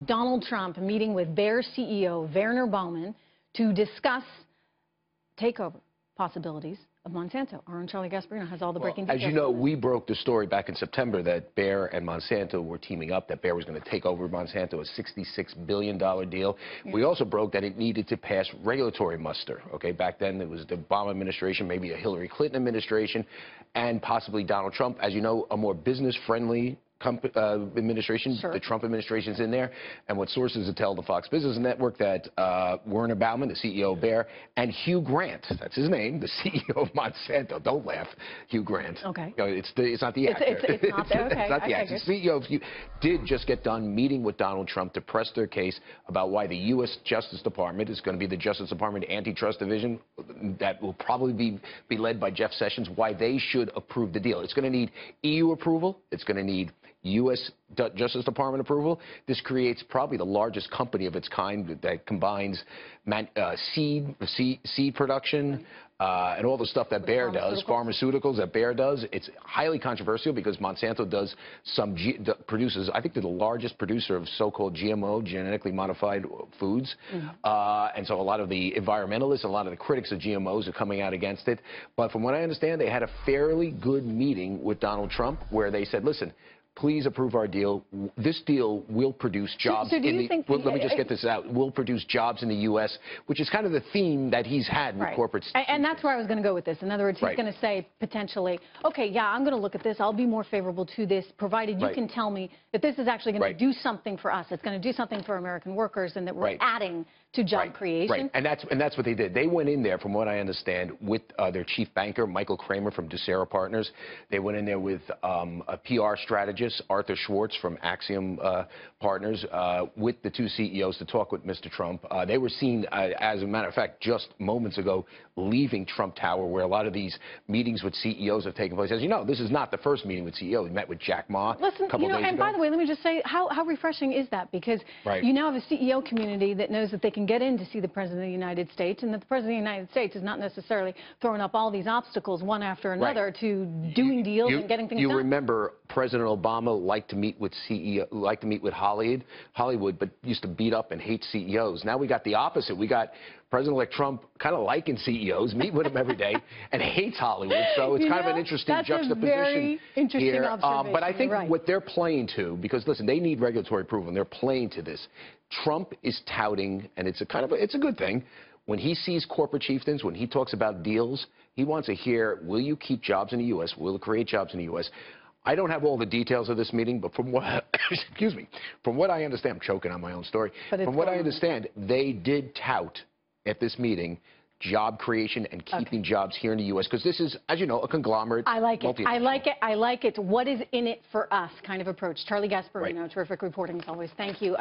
Donald Trump meeting with Bayer CEO Werner Baumann to discuss takeover possibilities of Monsanto. Our own Charlie Gasparino has all the breaking details. As you know, we broke the story back in September that Bayer and Monsanto were teaming up, that Bayer was going to take over Monsanto, a $66 billion deal. Yeah. We also broke that it needed to pass regulatory muster. Okay, back then it was the Obama administration, maybe a Hillary Clinton administration, and possibly Donald Trump. As you know, a more business-friendly administration, sure. The Trump administration's in there, and what sources tell the Fox Business Network that Werner Baumann, the CEO of Bayer, and Hugh Grant, that's his name, the CEO of Monsanto. Don't laugh, Hugh Grant. Okay. You know, it's not the actor. It's not the, okay. It's not the actor. The CEO of Hugh did just get done meeting with Donald Trump to press their case about why the U.S. Justice Department is going to be the Justice Department Antitrust Division that will probably be led by Jeff Sessions, why they should approve the deal. It's going to need EU approval. It's going to need U.S. Justice Department approval. This creates probably the largest company of its kind that combines seed production and all the stuff that Bayer does, pharmaceuticals that Bayer does. It's highly controversial because Monsanto does produces, I think they're the largest producer of so-called GMO, genetically modified foods. And so a lot of the environmentalists, a lot of the critics of GMOs are coming out against it. But from what I understand, they had a fairly good meeting with Donald Trump where they said, listen, please approve our deal. This deal will produce jobs so do you think, let me just get this out. Will produce jobs in the U.S., which is kind of the theme that he's had with corporate. And that's where I was going to go with this. In other words, he's going to say potentially, okay, yeah, I'm going to look at this. I'll be more favorable to this, provided you can tell me that this is actually going to do something for us. It's going to do something for American workers, and that we're adding to job creation. And that's what they did. They went in there, from what I understand, with their chief banker, Michael Kramer from Ducera Partners. They went in there with a PR strategist, Arthur Schwartz from Axiom Partners, with the two CEOs to talk with Mr. Trump. They were seen, as a matter of fact, just moments ago, leaving Trump Tower, where a lot of these meetings with CEOs have taken place. As you know, this is not the first meeting with CEOs. We met with Jack Ma a couple days ago. And by the way, let me just say, how refreshing is that? Because you now have a CEO community that knows that they can get in to see the President of the United States, and that the President of the United States is not necessarily throwing up all these obstacles one after another to doing deals and getting things done. You remember President Obama liked to meet with Hollywood, but used to beat up and hate CEOs. Now we got the opposite. We got President-elect Trump kind of liking CEOs, meet with them every day, and hates Hollywood. So it's kind of an interesting juxtaposition very interesting here. Observation. But I think what they're playing to, because listen, they need regulatory approval, and they're playing to this. Trump is touting, and it's a good thing. When he sees corporate chieftains, when he talks about deals, he wants to hear, will you keep jobs in the U.S.? Will it create jobs in the U.S.? I don't have all the details of this meeting, but from what, excuse me, from what I understand, I'm choking on my own story. From what I understand, they did tout at this meeting job creation and keeping jobs here in the U.S., because this is, as you know, a conglomerate. I like it. I like it. I like it. What is in it for us kind of approach. Charlie Gasparino, terrific reporting as always. Thank you.